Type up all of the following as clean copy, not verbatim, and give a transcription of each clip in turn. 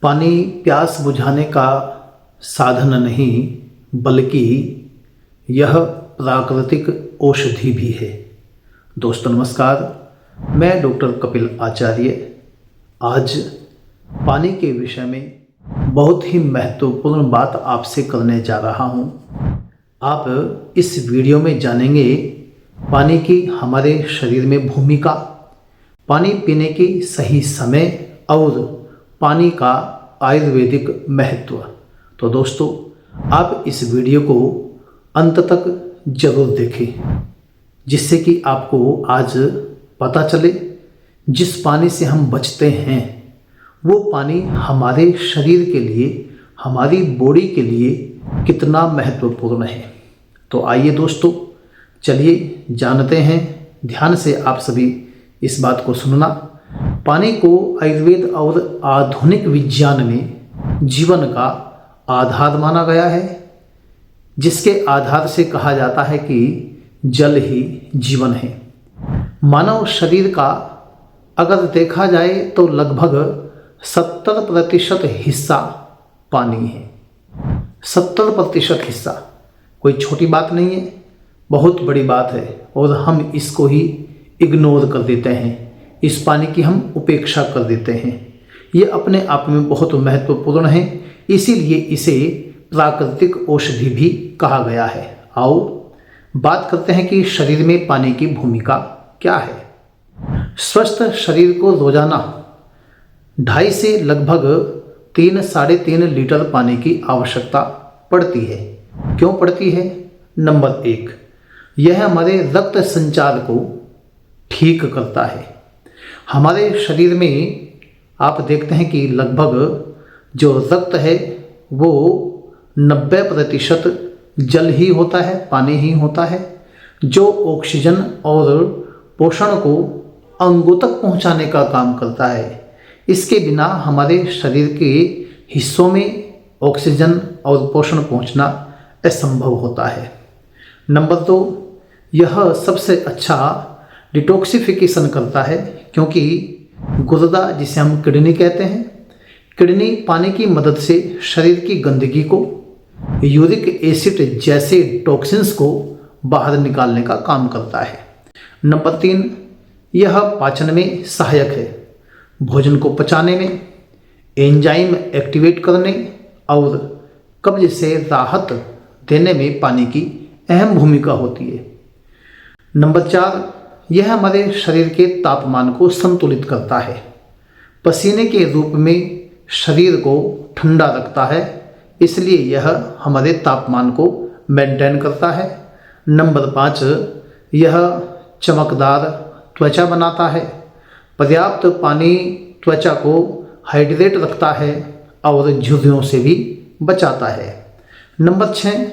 पानी प्यास बुझाने का साधन नहीं बल्कि यह प्राकृतिक औषधि भी है। दोस्तों नमस्कार, मैं डॉक्टर कपिल आचार्य आज पानी के विषय में बहुत ही महत्वपूर्ण बात आपसे करने जा रहा हूँ। आप इस वीडियो में जानेंगे पानी की हमारे शरीर में भूमिका, पानी पीने की सही समय और पानी का आयुर्वेदिक महत्व। तो दोस्तों आप इस वीडियो को अंत तक जरूर देखें, जिससे कि आपको आज पता चले जिस पानी से हम बचते हैं वो पानी हमारे शरीर के लिए, हमारी बॉडी के लिए कितना महत्वपूर्ण है। तो आइए दोस्तों चलिए जानते हैं, ध्यान से आप सभी इस बात को सुनना। पानी को आयुर्वेद और आधुनिक विज्ञान में जीवन का आधार माना गया है, जिसके आधार से कहा जाता है कि जल ही जीवन है। मानव शरीर का अगर देखा जाए तो लगभग 70% हिस्सा पानी है। 70% हिस्सा कोई छोटी बात नहीं है, बहुत बड़ी बात है और हम इसको ही इग्नोर कर देते हैं, इस पानी की हम उपेक्षा कर देते हैं। ये अपने आप में बहुत महत्वपूर्ण है, इसीलिए इसे प्राकृतिक औषधि भी कहा गया है। आओ बात करते हैं कि शरीर में पानी की भूमिका क्या है। स्वस्थ शरीर को रोजाना 2.5 से लगभग 3-3.5 लीटर पानी की आवश्यकता पड़ती है। क्यों पड़ती है? नंबर 1, यह हमारे रक्त संचार को ठीक करता है। हमारे शरीर में आप देखते हैं कि लगभग जो रक्त है वो 90% जल ही होता है, पानी ही होता है, जो ऑक्सीजन और पोषण को अंगों तक पहुंचाने का काम करता है। इसके बिना हमारे शरीर के हिस्सों में ऑक्सीजन और पोषण पहुंचना असंभव होता है। नंबर 2, यह सबसे अच्छा डिटॉक्सिफिकेशन करता है, क्योंकि गुर्दा जिसे हम किडनी कहते हैं, किडनी पानी की मदद से शरीर की गंदगी को, यूरिक एसिड जैसे टॉक्सिन्स को बाहर निकालने का काम करता है। नंबर 3, यह पाचन में सहायक है, भोजन को पचाने में, एंजाइम एक्टिवेट करने और कब्ज से राहत देने में पानी की अहम भूमिका होती है। नंबर 4, यह हमारे शरीर के तापमान को संतुलित करता है, पसीने के रूप में शरीर को ठंडा रखता है, इसलिए यह हमारे तापमान को मेंटेन करता है। नंबर 5, यह चमकदार त्वचा बनाता है, पर्याप्त पानी त्वचा को हाइड्रेट रखता है और झुर्रियों से भी बचाता है। नंबर 6,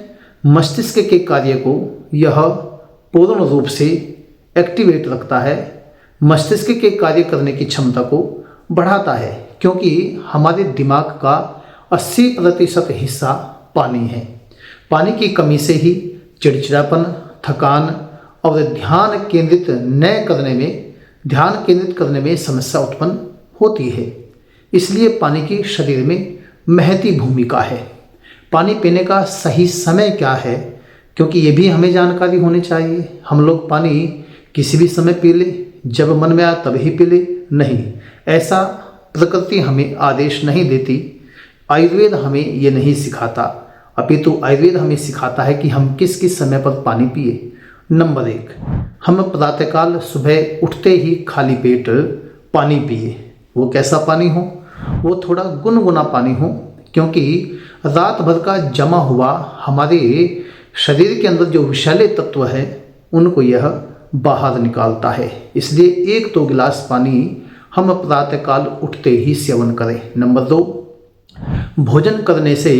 मस्तिष्क के कार्य को यह पूर्ण रूप से एक्टिवेट रखता है, मस्तिष्क के कार्य करने की क्षमता को बढ़ाता है, क्योंकि हमारे दिमाग का 80% हिस्सा पानी है। पानी की कमी से ही चिड़चिड़ापन, थकान और ध्यान केंद्रित करने में समस्या उत्पन्न होती है। इसलिए पानी की शरीर में महती भूमिका है। पानी पीने का सही समय क्या है, क्योंकि ये भी हमें जानकारी होनी चाहिए। हम लोग पानी किसी भी समय पी ले, जब मन में आया तब ही पी ले, नहीं, ऐसा प्रकृति हमें आदेश नहीं देती, आयुर्वेद हमें ये नहीं सिखाता। अपितु आयुर्वेद हमें सिखाता है कि हम किस किस समय पर पानी पिए। नंबर 1, हम प्रातःकाल सुबह उठते ही खाली पेट पानी पिए। वो कैसा पानी हो? वो थोड़ा गुनगुना पानी हो, क्योंकि रात भर का जमा हुआ हमारे शरीर के अंदर जो विषैले तत्व है उनको यह बाहर निकालता है। इसलिए 1-2 गिलास पानी हम प्रातःकाल उठते ही सेवन करें। नंबर 2, भोजन करने से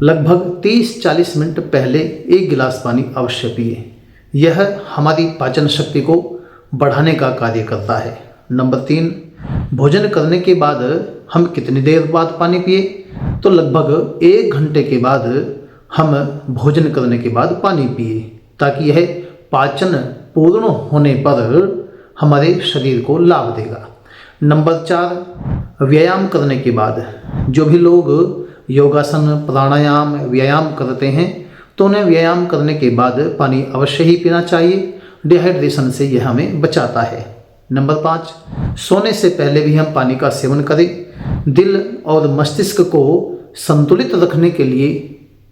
लगभग 30-40 मिनट पहले 1 गिलास पानी अवश्य पिए। यह हमारी पाचन शक्ति को बढ़ाने का कार्य करता है। नंबर 3, भोजन करने के बाद हम कितनी देर बाद पानी पिए? तो लगभग 1 घंटे के बाद हम भोजन करने के बाद पानी पिए, ताकि यह पाचन पूर्ण होने पर हमारे शरीर को लाभ देगा। नंबर 4, व्यायाम करने के बाद जो भी लोग योगासन, प्राणायाम, व्यायाम करते हैं तो उन्हें व्यायाम करने के बाद पानी अवश्य ही पीना चाहिए। डिहाइड्रेशन से यह हमें बचाता है। नंबर 5, सोने से पहले भी हम पानी का सेवन करें। दिल और मस्तिष्क को संतुलित रखने के लिए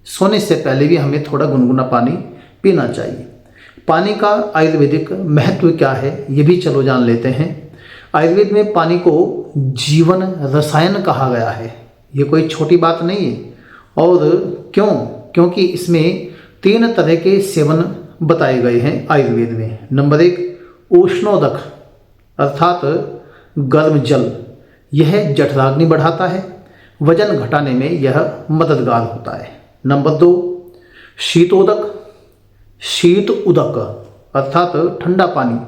सोने से पहले भी हमें थोड़ा गुनगुना पानी पीना चाहिए। पानी का आयुर्वेदिक महत्व क्या है ये भी चलो जान लेते हैं। आयुर्वेद में पानी को जीवन रसायन कहा गया है। ये कोई छोटी बात नहीं है। और क्यों? क्योंकि इसमें 3 तरह के सेवन बताए गए हैं आयुर्वेद में। नंबर 1, उष्णोदक अर्थात गर्म जल। यह जठराग्नि बढ़ाता है, वजन घटाने में यह मददगार होता है। नंबर 2, शीतोदक, शीत उदक अर्थात ठंडा पानी,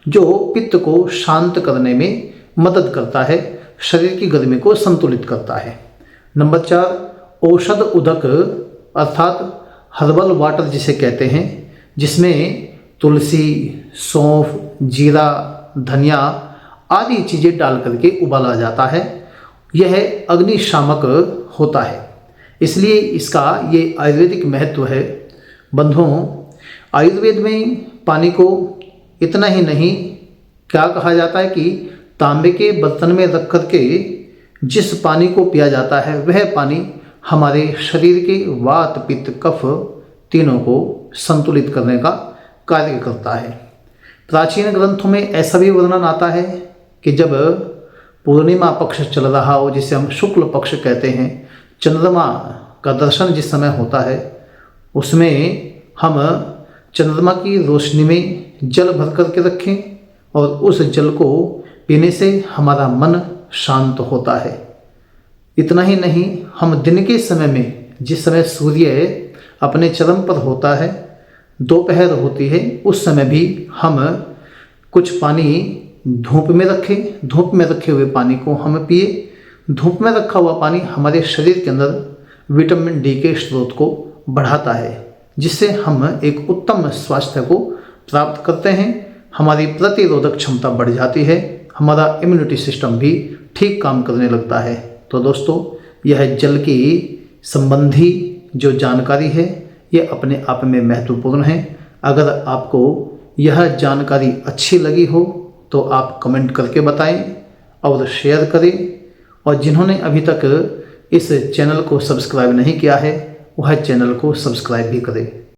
जो पित्त को शांत करने में मदद करता है, शरीर की गर्मी को संतुलित करता है। नंबर 4, औषध उदक अर्थात हर्बल वाटर जिसे कहते हैं, जिसमें तुलसी, सौंफ, जीरा, धनिया आदि चीज़ें डाल करके उबाला जाता है। यह अग्निशामक होता है, इसलिए इसका ये आयुर्वेदिक महत्व है। बंधुओं, आयुर्वेद में पानी को इतना ही नहीं, क्या कहा जाता है कि तांबे के बर्तन में रख करके जिस पानी को पिया जाता है वह पानी हमारे शरीर के वात, पित्त, कफ तीनों को संतुलित करने का कार्य करता है। प्राचीन ग्रंथों में ऐसा भी वर्णन आता है कि जब पूर्णिमा पक्ष चल रहा हो, जिसे हम शुक्ल पक्ष कहते हैं, चंद्रमा का दर्शन जिस समय होता है, उसमें हम चंद्रमा की रोशनी में जल भर करके रखें और उस जल को पीने से हमारा मन शांत होता है। इतना ही नहीं, हम दिन के समय में, जिस समय सूर्य अपने चरम पर होता है, दोपहर होती है, उस समय भी हम कुछ पानी धूप में रखें। धूप में रखे हुए पानी को हम पिए। धूप में रखा हुआ पानी हमारे शरीर के अंदर विटामिन डी के स्रोत को बढ़ाता है, जिससे हम एक उत्तम स्वास्थ्य को प्राप्त करते हैं। हमारी प्रतिरोधक क्षमता बढ़ जाती है, हमारा इम्यूनिटी सिस्टम भी ठीक काम करने लगता है। तो दोस्तों, यह जल की संबंधी जो जानकारी है ये अपने आप में महत्वपूर्ण है। अगर आपको यह जानकारी अच्छी लगी हो तो आप कमेंट करके बताएं और शेयर करें। और जिन्होंने अभी तक इस चैनल को सब्सक्राइब नहीं किया है वह चैनल को सब्सक्राइब भी करें।